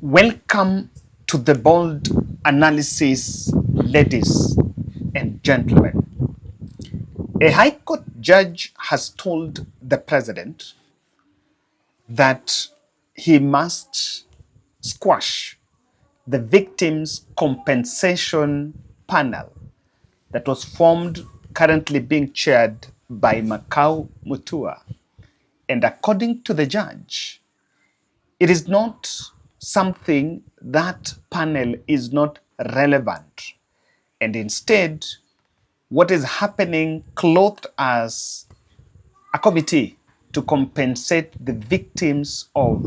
Welcome to the bold analysis, ladies and gentlemen. A High Court judge has told the president that he must squash the victims' compensation panel that was formed, currently being chaired by Mutua. And according to the judge, it is not something that panel is not relevant. And instead, what is happening clothed as a committee to compensate the victims of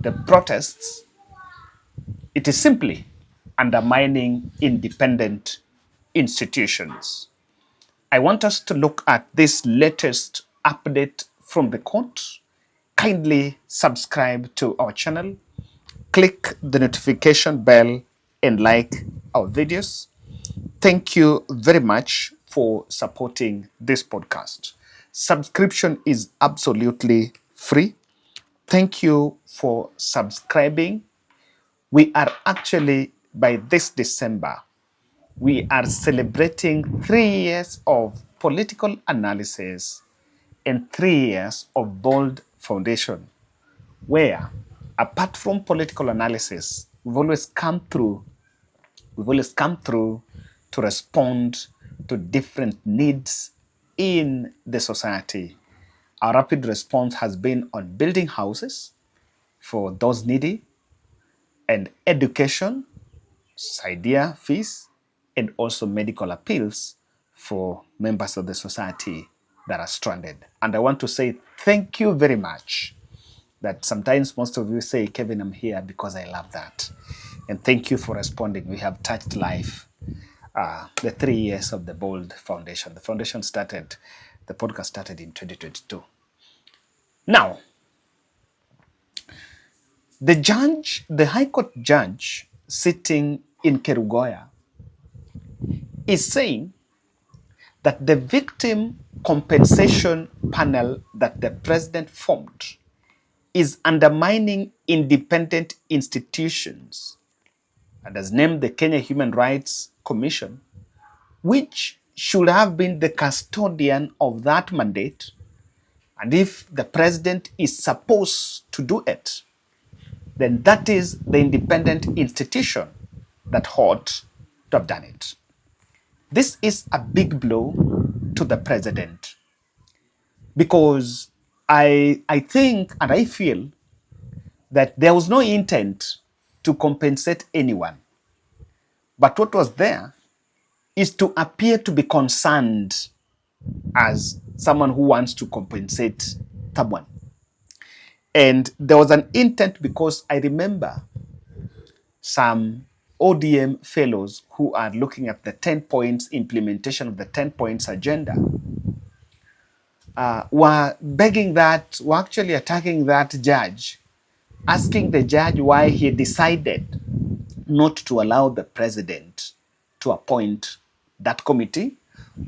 the protests, it is simply undermining independent institutions. I want us to look at this latest update from the court. Kindly subscribe to our channel, click the notification bell, and like our videos. Thank you very much for supporting this podcast. Subscription is absolutely free. Thank you for subscribing. We are actually, by this December, we are celebrating 3 years of political analysis and 3 years of Bold Foundation, where, apart from political analysis, we've always come through to respond to different needs in the society. Our rapid response has been on building houses for those needy, and education, idea fees, and also medical appeals for members of the society that are stranded. And I want to say thank you very much. That sometimes most of you say, Kevin, I'm here because I love that. And thank you for responding. We have touched life. The 3 years of the Bold Foundation. The foundation started, the podcast started in 2022. Now, the High Court judge sitting in Kerugoya is saying that the victim compensation panel that the president formed is undermining independent institutions and has named the Kenya Human Rights Commission, which should have been the custodian of that mandate. And if the president is supposed to do it, then that is the independent institution that ought to have done it. This is a big blow to the president because I think and I feel that there was no intent to compensate anyone. But what was there is to appear to be concerned as someone who wants to compensate someone. And there was an intent because I remember some ODM fellows who are looking at the 10 points implementation of the 10 points agenda were actually attacking that judge, asking the judge why he decided not to allow the president to appoint that committee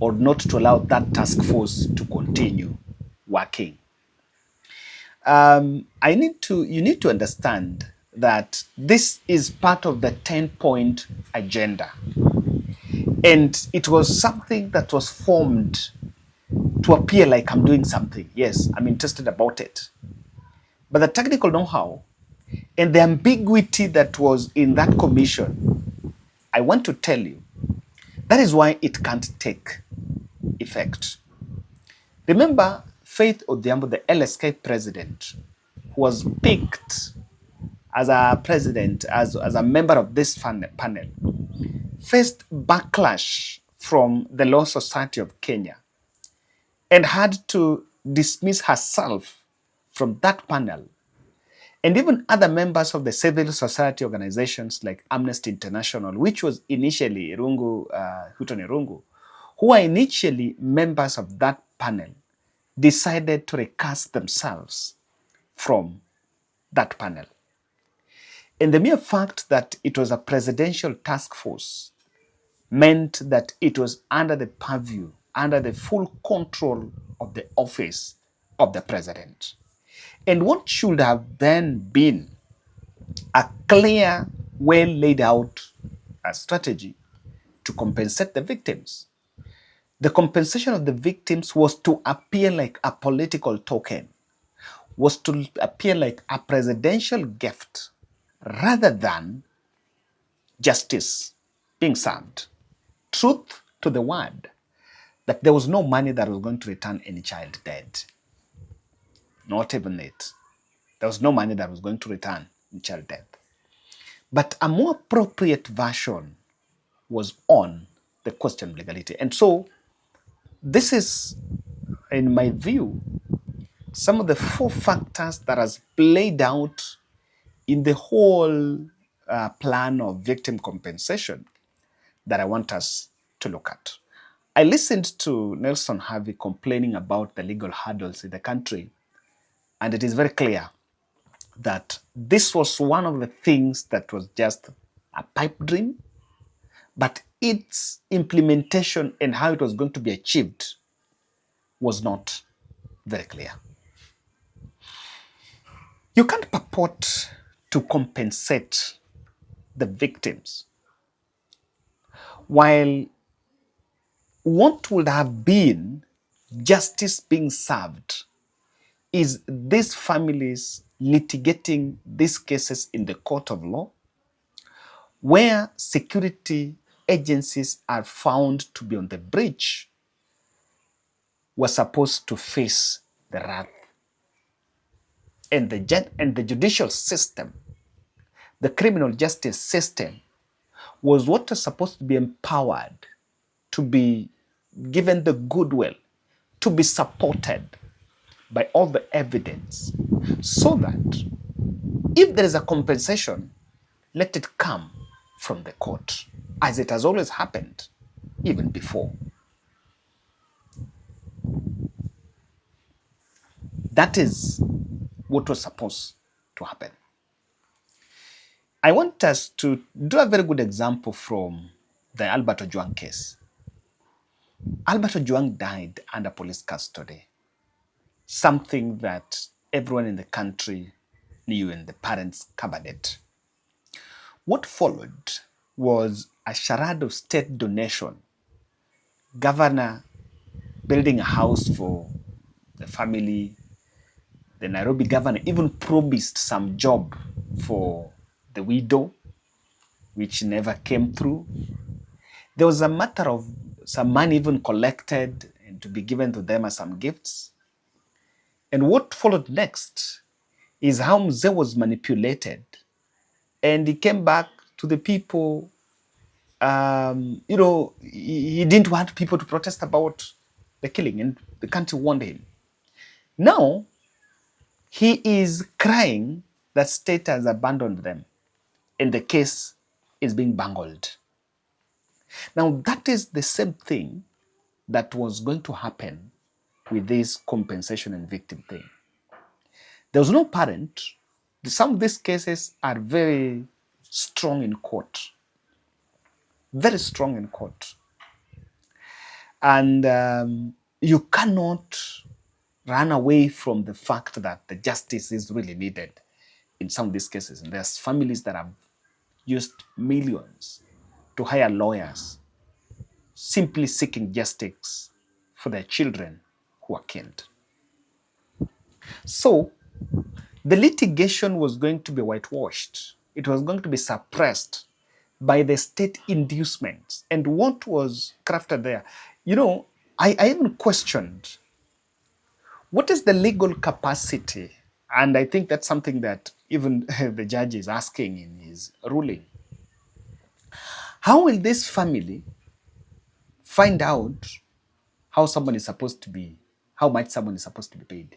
or not to allow that task force to continue working. You need to understand that this is part of the 10-point agenda. And it was something that was formed to appear like I'm doing something. Yes, I'm interested about it. But the technical know-how and the ambiguity that was in that commission, I want to tell you, that is why it can't take effect. Remember Faith Odhiambo, the LSK president, who was picked as a president, as a member of this panel, faced backlash from the Law Society of Kenya and had to dismiss herself from that panel. And even other members of the civil society organizations like Amnesty International, which was initially Ruto, who were initially members of that panel, decided to recast themselves from that panel. And the mere fact that it was a presidential task force meant that it was under the purview, under the full control of the office of the president. And what should have then been a clear, well laid out strategy to compensate the victims. The compensation of the victims was to appear like a political token, was to appear like a presidential gift rather than justice being served. Truth to the word that there was no money that was going to return any child dead. Not even it. There was no money that was going to return any child dead. But a more appropriate version was on the question of legality. And so this is, in my view, some of the four factors that has played out in the whole plan of victim compensation that I want us to look at. I listened to Nelson Harvey complaining about the legal hurdles in the country, and it is very clear that this was one of the things that was just a pipe dream, but its implementation and how it was going to be achieved was not very clear. You can't purport to compensate the victims while what would have been justice being served is these families litigating these cases in the court of law, where security agencies are found to be on the breach, were supposed to face the wrath. And the judicial system, the criminal justice system, was what was supposed to be empowered, to be given the goodwill, to be supported by all the evidence, so that if there is a compensation, let it come from the court, as it has always happened, even before. That is what was supposed to happen. I want us to do a very good example from the Albert Ojwang case. Albert Ojwang died under police custody, something that everyone in the country knew and the parents covered it. What followed was a charade of state donation, governor building a house for the family. The Nairobi governor even promised some job for the widow, which never came through. There was a matter of some money even collected and to be given to them as some gifts. And what followed next is how Mzee was manipulated. And he came back to the people. He didn't want people to protest about the killing, and the country warned him. Now, he is crying that state has abandoned them, and the case is being bungled. Now, that is the same thing that was going to happen with this compensation and victim thing. There was no parent. Some of these cases are very strong in court. Very strong in court. And you cannot run away from the fact that the justice is really needed in some of these cases. And there's families that have used millions to hire lawyers simply seeking justice for their children who are killed. So the litigation was going to be whitewashed. It was going to be suppressed by the state inducements. And what was crafted there? I even questioned, what is the legal capacity? And I think that's something that even the judge is asking in his ruling. How will this family find out how much someone is supposed to be paid?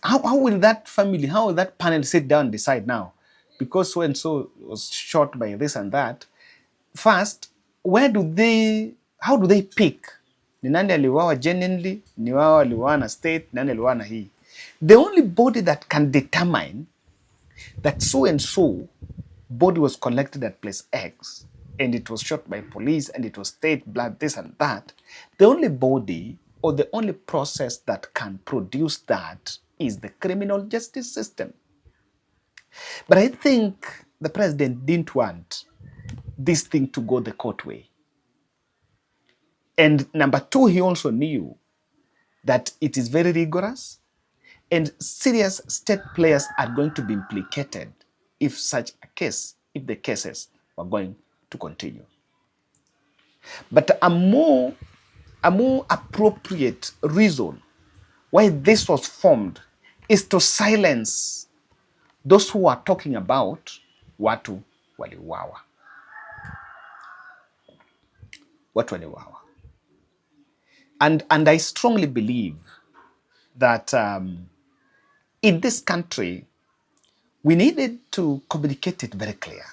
How will that family, how will that panel sit down and decide now? Because so and so was shot by this and that. First, how do they pick? Ni nani aliuawa genuinely, ni wao aliuawa na state, nani aliuawa na hii? The only body that can determine that so and so body was collected at place X and it was shot by police and it was state blood, this and that, the only body or the only process that can produce that is the criminal justice system. But I think the president didn't want this thing to go the court way. And number two, he also knew that it is very rigorous and serious state players are going to be implicated if such a case, if the cases were going to continue. But a more appropriate reason why this was formed is to silence those who are talking about watu waliuawa. Watu waliuawa. And I strongly believe that in this country, we needed to communicate it very clear.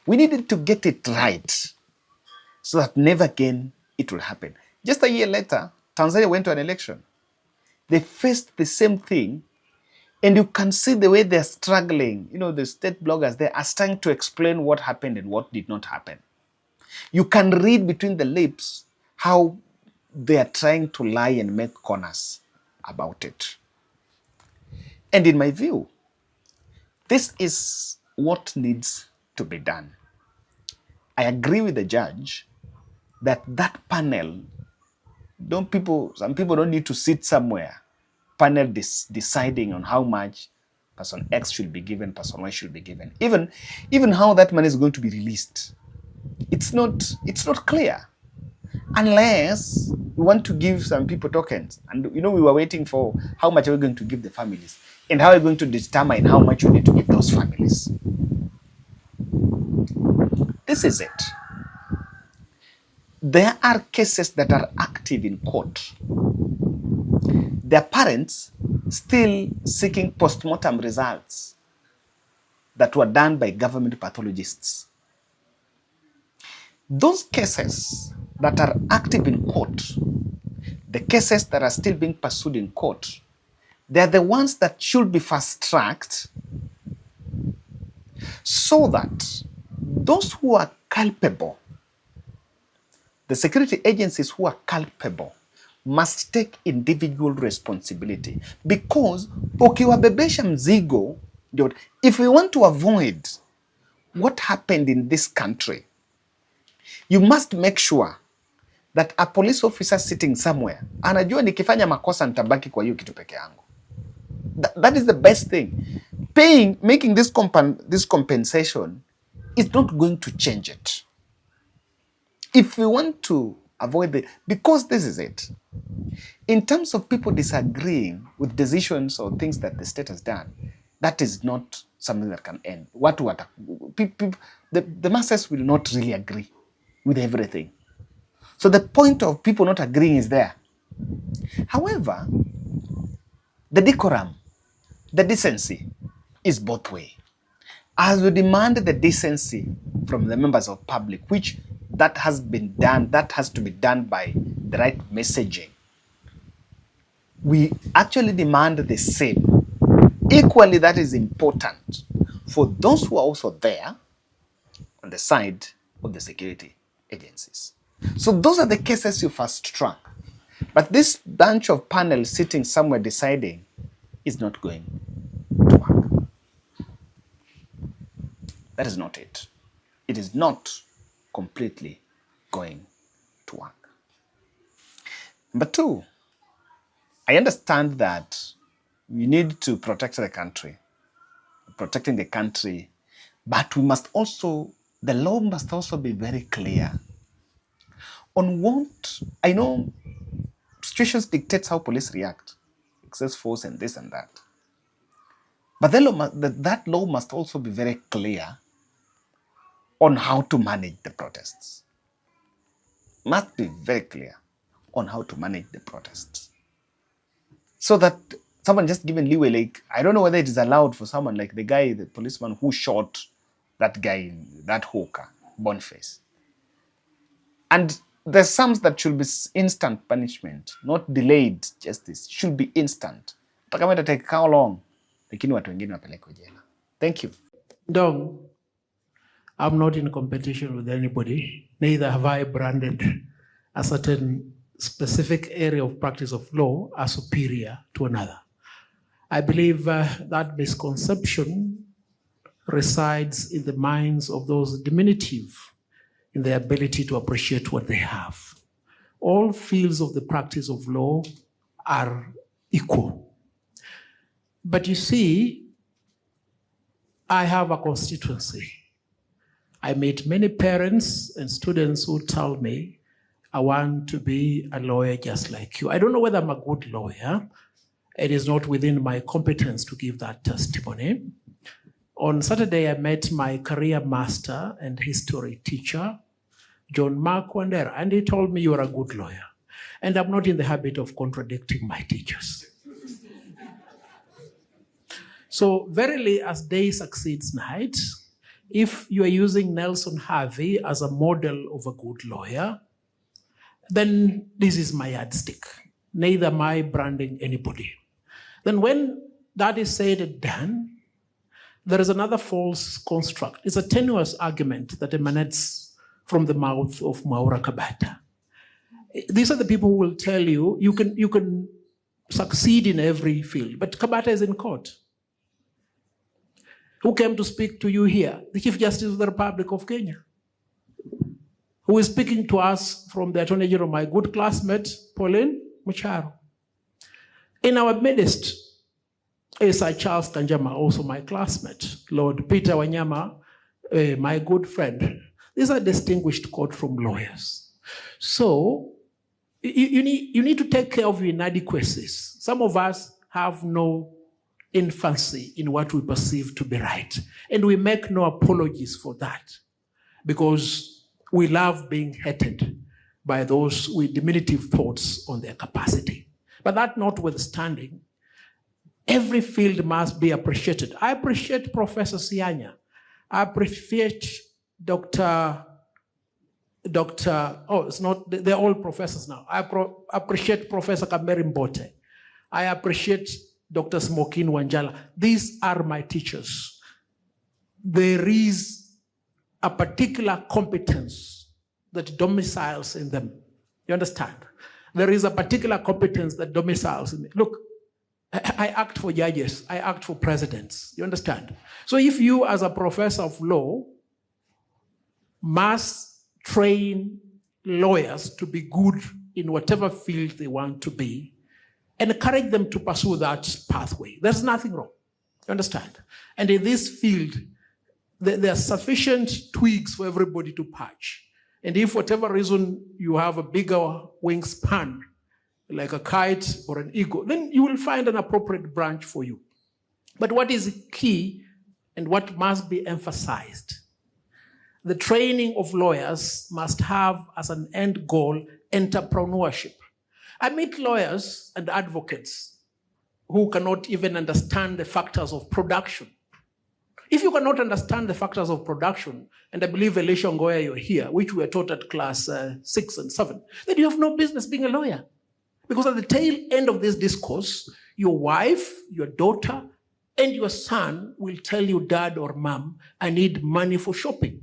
We needed to get it right so that never again it will happen. Just a year later, Tanzania went to an election. They faced the same thing, and you can see the way they're struggling. You know, the state bloggers, they are trying to explain what happened and what did not happen. You can read between the lips how they are trying to lie and make corners about it. And in my view, this is what needs to be done. I agree with the judge that panel, some people don't need to sit somewhere, panel deciding on how much person X should be given, person Y should be given. Even how that money is going to be released. It's not clear. Unless we want to give some people tokens. And we were waiting for how much are we going to give the families and how are we going to determine how much we need to give those families. This is it. There are cases that are active in court. Their parents still seeking post-mortem results that were done by government pathologists. Those cases that are active in court, the cases that are still being pursued in court, they are the ones that should be fast-tracked so that those who are culpable, the security agencies who are culpable, must take individual responsibility. Because ukiwabebesha mzigo, if we want to avoid what happened in this country, you must make sure that a police officer sitting somewhere anajua nikifanya makosa nitabaki kwa hiyo kitu peke yangu. That is the best thing. Making this compensation is not going to change it. If we want to avoid because this is it. In terms of people disagreeing with decisions or things that the state has done, that is not something that can end. The masses will not really agree with everything. So the point of people not agreeing is there. However, the decorum, the decency is both ways. As we demand the decency from the members of public, which that has been done, that has to be done by the right messaging, we actually demand the same. Equally, that is important for those who are also there on the side of the security agencies. So those are the cases you fast track. But this bunch of panels sitting somewhere deciding is not going to work. That is not it. It is not completely going to work. Number two, I understand that we need to protect the country, protecting the country, but we must also, the law must also be very clear on what, I know situations dictates how police react, excess force and this and that. But that law must also be very clear on how to manage the protests. Must be very clear on how to manage the protests. So that someone just given leeway, like, I don't know whether it is allowed for someone like the guy, the policeman who shot that guy, that hawker, Boniface. And there's some that should be instant punishment, not delayed justice. Should be instant. Kama take how long? Lakini watu wengine wapelekwe jela. Thank you. Dong, I'm not in competition with anybody. Neither have I branded a certain specific area of practice of law as superior to another. I believe that misconception resides in the minds of those diminutive in their ability to appreciate what they have. All fields of the practice of law are equal. But you see, I have a constituency. I meet many parents and students who tell me, I want to be a lawyer just like you. I don't know whether I'm a good lawyer. It is not within my competence to give that testimony. On Saturday, I met my career master and history teacher, John Mark Wandera, and he told me, you're a good lawyer. And I'm not in the habit of contradicting my teachers. So verily, as day succeeds night, if you are using Nelson Harvey as a model of a good lawyer, then this is my yardstick. Neither am I branding anybody. Then when that is said and done, there is another false construct. It's a tenuous argument that emanates from the mouth of Mwaura Kabata. These are the people who will tell you, you can succeed in every field, but Kabata is in court. Who came to speak to you here? The Chief Justice of the Republic of Kenya, who is speaking to us from the Attorney General, my good classmate, Pauline Mucharo. In our midst is Sir Charles Kanjama, also my classmate, Lord Peter Wanyama, my good friend. These are distinguished courtroom lawyers. So you need to take care of your inadequacies. Some of us have no infancy in what we perceive to be right. And we make no apologies for that because we love being hated by those with diminutive thoughts on their capacity. But that notwithstanding, every field must be appreciated. I appreciate Professor Sianya. I appreciate Dr. It's not, they're all professors now. I appreciate Professor Kameri Mbote. I appreciate Dr. Smokin Wanjala. These are my teachers. There is a particular competence that domiciles in them. You understand? There is a particular competence that domiciles in me. Look, I act for judges. I act for presidents. You understand? So if you, as a professor of law, must train lawyers to be good in whatever field they want to be, and encourage them to pursue that pathway. There's nothing wrong. You understand? And in this field, there are sufficient twigs for everybody to patch. And if for whatever reason you have a bigger wingspan, like a kite or an eagle, then you will find an appropriate branch for you. But what is key and what must be emphasized, the training of lawyers must have as an end goal entrepreneurship. I meet lawyers and advocates who cannot even understand the factors of production. If you cannot understand the factors of production, and I believe Elisha Ngoya, you're here, which we were taught at class 6 and 7, then you have no business being a lawyer. Because at the tail end of this discourse, your wife, your daughter, and your son will tell you, Dad or Mom, I need money for shopping.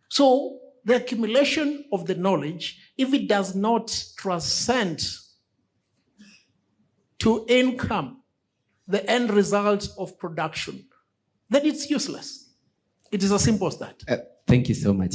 So the accumulation of the knowledge, if it does not transcend to income, the end result of production, then it's useless. It is as simple as that. Thank you so much.